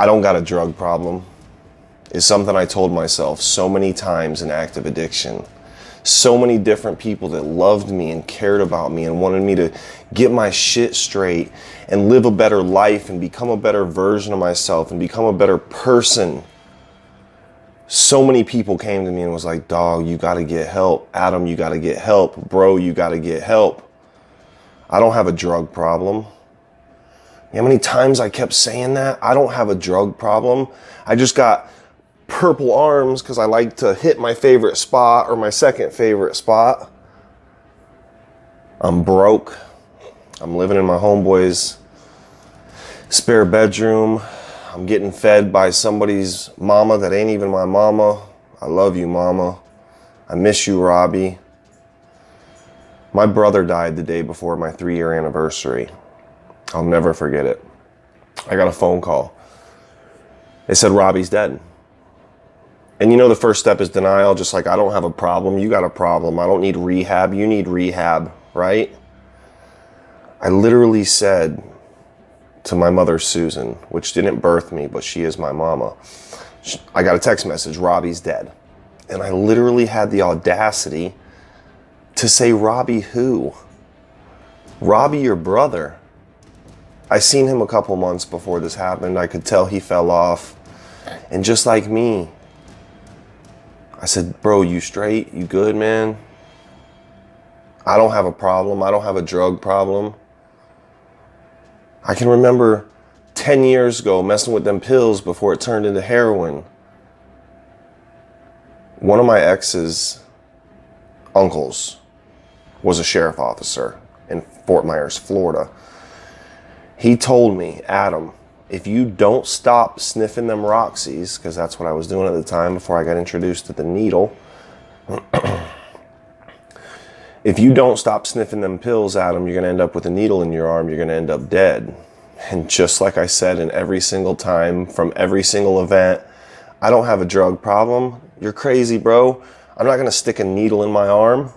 I don't got a drug problem is something I told myself so many times in active addiction. So many different people that loved me and cared about me and wanted me to get my shit straight and live a better life and become a better version of myself and become a better person. So many people came to me and was like, dog, you got to get help. Adam, you got to get help. Bro, you got to get help. I don't have a drug problem. You know how many times I kept saying that? I don't have a drug problem. I just got purple arms because I like to hit my favorite spot or my second favorite spot. I'm broke. I'm living in my homeboy's spare bedroom. I'm getting fed by somebody's mama that ain't even my mama. I love you, mama. I miss you, Robbie. My brother died the day before my 3-year anniversary. I'll never forget it. I got a phone call. They said, Robbie's dead. And you know the first step is denial, just like I don't have a problem, you got a problem. I don't need rehab, you need rehab, right? I literally said to my mother, Susan, which didn't birth me, but she is my mama. I got a text message, Robbie's dead. And I literally had the audacity to say, Robbie who? Robbie, your brother. I seen him a couple months before this happened. I could tell he fell off. And just like me, I said, bro, you straight? You good, man? I don't have a problem. I don't have a drug problem. I can remember 10 years ago messing with them pills before it turned into heroin. One of my ex's uncles was a sheriff officer in Fort Myers, Florida. He told me, Adam, if you don't stop sniffing them Roxys, because that's what I was doing at the time before I got introduced to the needle. If you don't stop sniffing them pills, Adam, you're going to end up with a needle in your arm. You're going to end up dead. And just like I said, in every single time, from every single event, I don't have a drug problem. You're crazy, bro. I'm not going to stick a needle in my arm.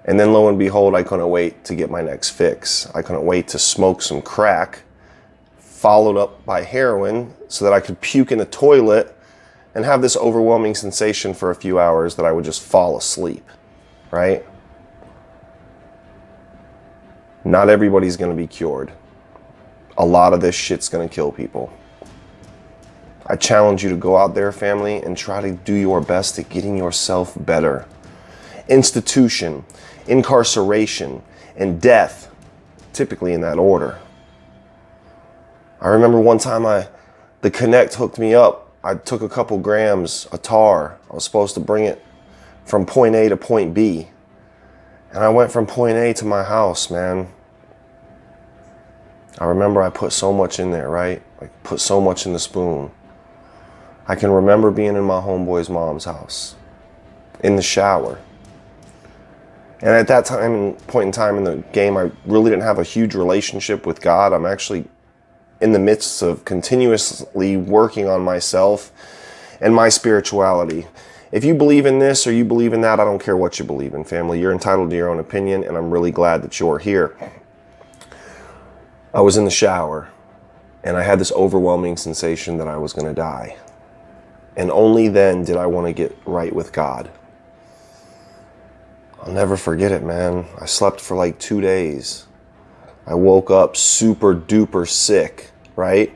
And then lo and behold, I couldn't wait to get my next fix. I couldn't wait to smoke some crack, followed up by heroin, so that I could puke in the toilet and have this overwhelming sensation for a few hours that I would just fall asleep, right? Not everybody's going to be cured. A lot of this shit's going to kill people. I challenge you to go out there, family, and try to do your best at getting yourself better. Institution, incarceration, and death, typically in that order. I remember one time the Connect hooked me up. I took a couple grams of tar. I was supposed to bring it from point A to point B. And I went from point A to my house, man. I remember I put so much in there, right? Like put so much in the spoon. I can remember being in my homeboy's mom's house, in the shower. And at that point in time in the game, I really didn't have a huge relationship with God. I'm actually in the midst of continuously working on myself and my spirituality. If you believe in this or you believe in that, I don't care what you believe in, family. You're entitled to your own opinion, and I'm really glad that you're here. I was in the shower, and I had this overwhelming sensation that I was going to die. And only then did I want to get right with God. I'll never forget it, man. I slept for like 2 days. I woke up super duper sick, right?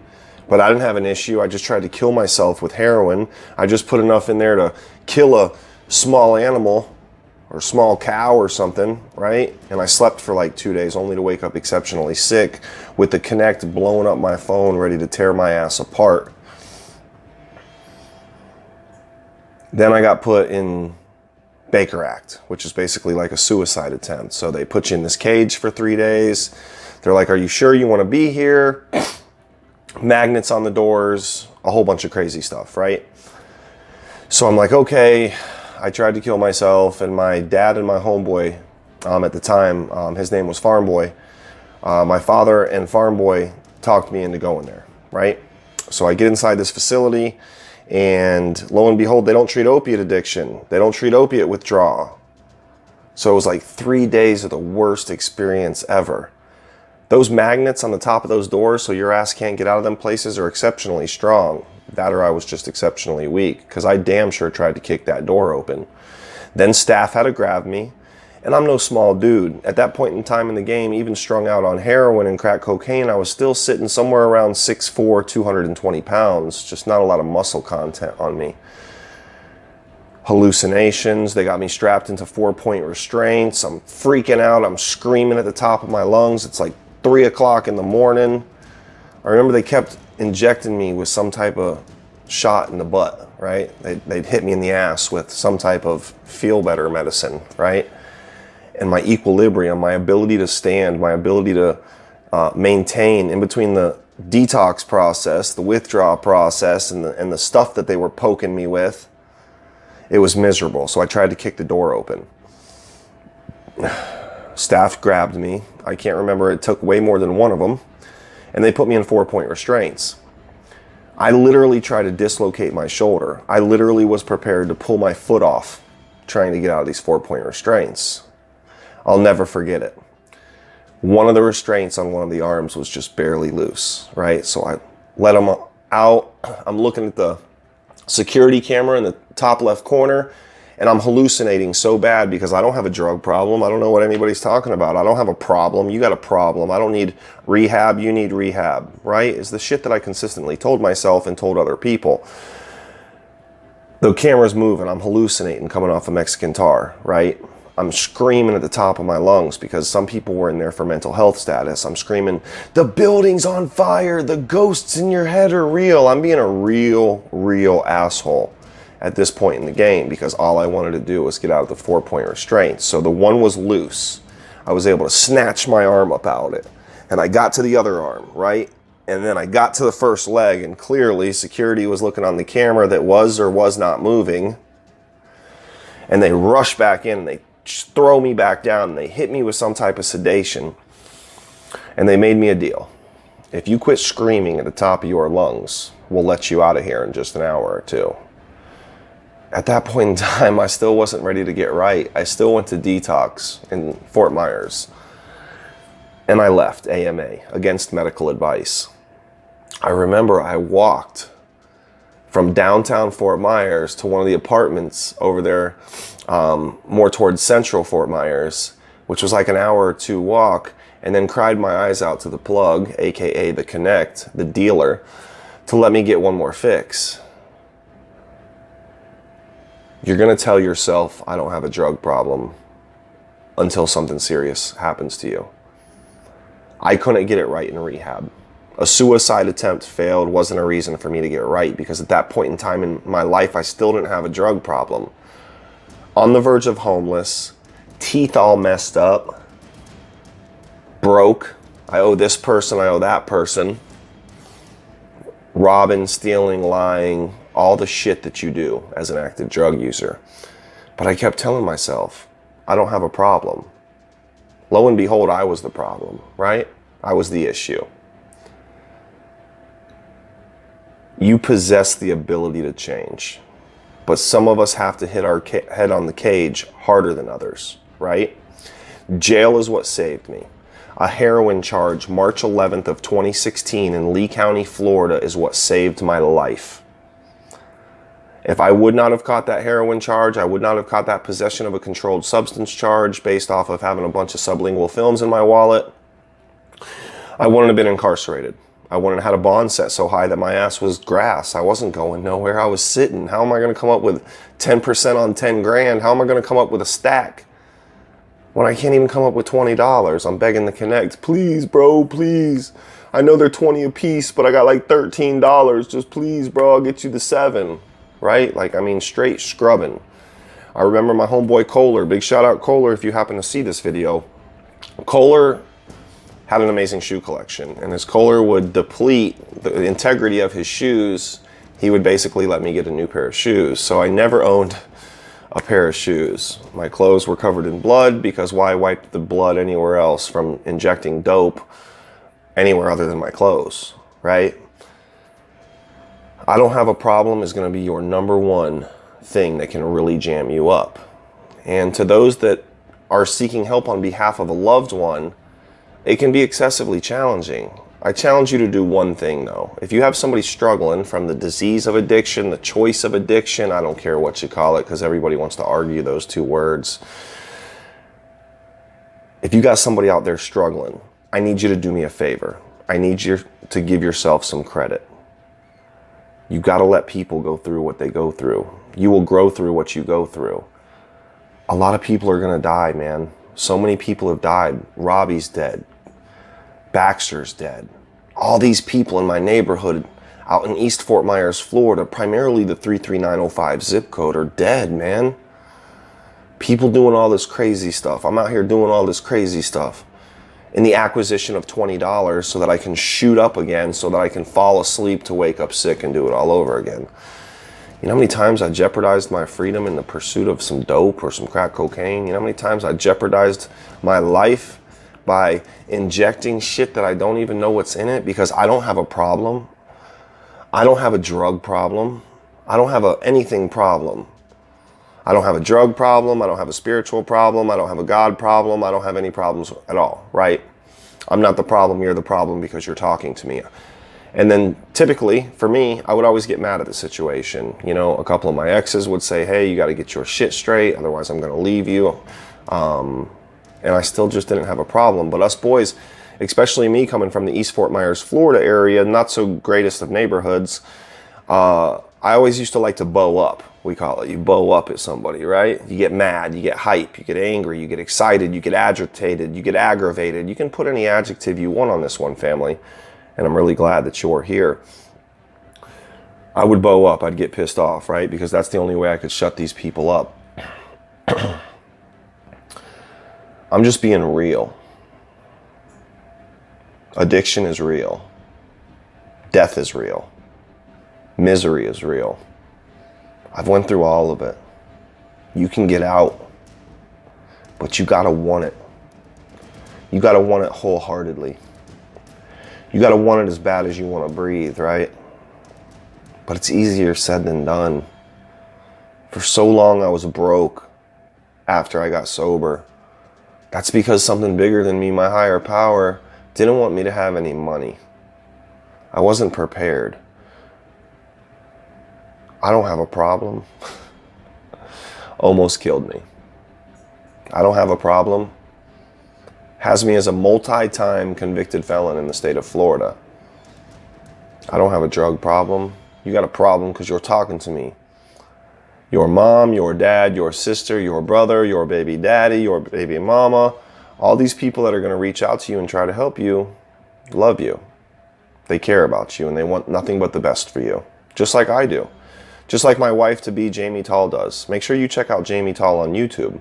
But I didn't have an issue. I just tried to kill myself with heroin. I just put enough in there to kill a small animal or small cow or something, right? And I slept for like 2 days only to wake up exceptionally sick with the Connect blowing up my phone, ready to tear my ass apart. Then I got put in Baker Act, which is basically like a suicide attempt. So they put you in this cage for 3 days. They're like, are you sure you want to be here? Magnets on the doors, a whole bunch of crazy stuff, right? So I'm like, okay. I tried to kill myself, and my dad and my homeboy at the time, his name was Farm Boy. My father and Farm Boy talked me into going there, right? So I get inside this facility, and lo and behold, they don't treat opiate addiction. They don't treat opiate withdrawal. So it was like 3 days of the worst experience ever. Those magnets on the top of those doors so your ass can't get out of them places are exceptionally strong. That or I was just exceptionally weak, because I damn sure tried to kick that door open. Then staff had to grab me, and I'm no small dude. At that point in time in the game, even strung out on heroin and crack cocaine, I was still sitting somewhere around 6'4", 220 pounds, just not a lot of muscle content on me. Hallucinations, they got me strapped into 4-point restraints. I'm freaking out, I'm screaming at the top of my lungs. It's like 3 o'clock in the morning. I remember they kept injecting me with some type of shot in the butt, right? They'd hit me in the ass with some type of feel better medicine, right? And my equilibrium, my ability to stand, my ability to maintain in between the detox process, the withdrawal process, and the stuff that they were poking me with, it was miserable. So I tried to kick the door open. Staff grabbed me. I can't remember, it took way more than one of them. And they put me in 4-point restraints. I literally tried to dislocate my shoulder. I literally was prepared to pull my foot off trying to get out of these 4-point restraints. I'll never forget it. One of the restraints on one of the arms was just barely loose, right? So I let them out. I'm looking at the security camera in the top left corner, and I'm hallucinating so bad because I don't have a drug problem. I don't know what anybody's talking about. I don't have a problem. You got a problem. I don't need rehab. You need rehab, right? Is the shit that I consistently told myself and told other people. The camera's moving. I'm hallucinating coming off a Mexican tar, right? I'm screaming at the top of my lungs because some people were in there for mental health status. I'm screaming, the building's on fire. The ghosts in your head are real. I'm being a real asshole at this point in the game because all I wanted to do was get out of the 4-point restraints. So the one was loose. I was able to snatch my arm up out of it. And I got to the other arm, right? And then I got to the first leg, and clearly security was looking on the camera that was or was not moving. And they rush back in and they throw me back down and they hit me with some type of sedation. And they made me a deal. If you quit screaming at the top of your lungs, we'll let you out of here in just an hour or two. At that point in time, I still wasn't ready to get right. I still went to detox in Fort Myers. And I left AMA against medical advice. I remember I walked from downtown Fort Myers to one of the apartments over there, more towards central Fort Myers, which was like an hour or two walk, and then cried my eyes out to the plug, aka the Connect, the dealer, to let me get one more fix. You're gonna tell yourself, I don't have a drug problem, until something serious happens to you. I couldn't get it right in rehab. A suicide attempt failed wasn't a reason for me to get right, because at that point in time in my life, I still didn't have a drug problem. On the verge of homeless, teeth all messed up, broke. I owe this person, I owe that person. Robbing, stealing, lying, all the shit that you do as an active drug user. But I kept telling myself, I don't have a problem. Lo and behold, I was the problem, right? I was the issue. You possess the ability to change, but some of us have to hit our head on the cage harder than others, right? Jail is what saved me. A heroin charge, March 11th of 2016 in Lee County, Florida, is what saved my life. If I would not have caught that heroin charge, I would not have caught that possession of a controlled substance charge based off of having a bunch of sublingual films in my wallet, I wouldn't have been incarcerated. I wouldn't have had a bond set so high that my ass was grass. I wasn't going nowhere. I was sitting. How am I going to come up with 10% on 10 grand? How am I going to come up with a stack when I can't even come up with $20? I'm begging the Connect. Please, bro, please. I know they're 20 a piece, but I got like $13. Just please, bro, I'll get you the 7. Right? Like, I mean, straight scrubbing. I remember my homeboy Kohler. Big shout out Kohler if you happen to see this video. Kohler had an amazing shoe collection, and as Kohler would deplete the integrity of his shoes, he would basically let me get a new pair of shoes. So I never owned a pair of shoes. My clothes were covered in blood, because why wipe the blood anywhere else from injecting dope anywhere other than my clothes, right? I don't have a problem is going to be your number one thing that can really jam you up. And to those that are seeking help on behalf of a loved one, It can be excessively challenging. I challenge you to do one thing though. If you have somebody struggling from the disease of addiction, the choice of addiction, I don't care what you call it because everybody wants to argue those two words. If you got somebody out there struggling, I need you to do me a favor. I need you to give yourself some credit. You got to let people go through what they go through. You will grow through what you go through. A lot of people are going to die, man. So many people have died. Robbie's dead. Baxter's dead. All these people in my neighborhood out in East Fort Myers, Florida, primarily the 33905 zip code, are dead, man. People doing all this crazy stuff. I'm out here doing all this crazy stuff in the acquisition of $20 so that I can shoot up again, so that I can fall asleep to wake up sick and do it all over again. You know how many times I jeopardized my freedom in the pursuit of some dope or some crack cocaine? You know how many times I jeopardized my life by injecting shit that I don't even know what's in it because I don't have a problem. I don't have a drug problem. I don't have anything problem. I don't have a drug problem. I don't have a spiritual problem. I don't have a God problem. I don't have any problems at all, right? I'm not the problem. You're the problem because you're talking to me. And then typically for me, I would always get mad at the situation. You know, a couple of my exes would say, hey, you got to get your shit straight. Otherwise I'm going to leave you. And I still just didn't have a problem. But us boys, especially me coming from the East Fort Myers, Florida area, not so greatest of neighborhoods, I always used to like to bow up. We call it. You bow up at somebody, right? You get mad, you get hype, you get angry, you get excited, you get agitated, you get aggravated. You can put any adjective you want on this one, family. And I'm really glad that you're here. I would bow up. I'd get pissed off, right? Because that's the only way I could shut these people up. I'm just being real. Addiction is real. Death is real. Misery is real. I've went through all of it. You can get out, but you gotta want it. You gotta want it wholeheartedly. You gotta want it as bad as you want to breathe, right? But it's easier said than done. For so long I was broke after I got sober. That's because something bigger than me, my higher power, didn't want me to have any money. I wasn't prepared. I don't have a problem. Almost killed me. I don't have a problem. Has me as a multi-time convicted felon in the state of Florida. I don't have a drug problem. You got a problem because you're talking to me. Your mom, your dad, your sister, your brother, your baby daddy, your baby mama, all these people that are going to reach out to you and try to help you, love you. They care about you and they want nothing but the best for you. Just like I do. Just like my wife-to-be, Jamietall, does. Make sure you check out Jamietall on YouTube.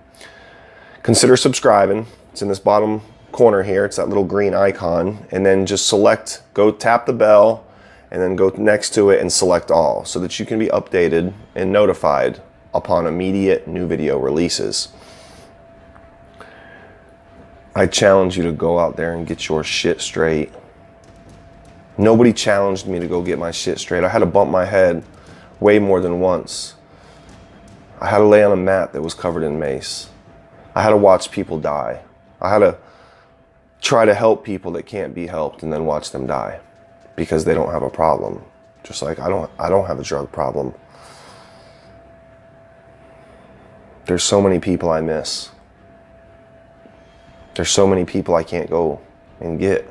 Consider subscribing. It's in this bottom corner here. It's that little green icon. And then just select, go tap the bell, and then go next to it and select all so that you can be updated and notified upon immediate new video releases. I challenge you to go out there and get your shit straight. Nobody challenged me to go get my shit straight. I had to bump my head way more than once. I had to lay on a mat that was covered in mace. I had to watch people die. I had to try to help people that can't be helped and then watch them die because they don't have a problem. Just like I don't have a drug problem. There's so many people I miss. There's so many people I can't go and get.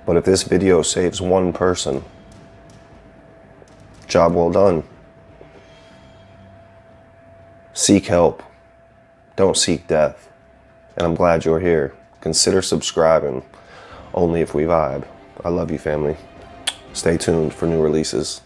But if this video saves one person, job well done. Seek help. Don't seek death. And I'm glad you're here. Consider subscribing. Only if we vibe. I love you, family. Stay tuned for new releases.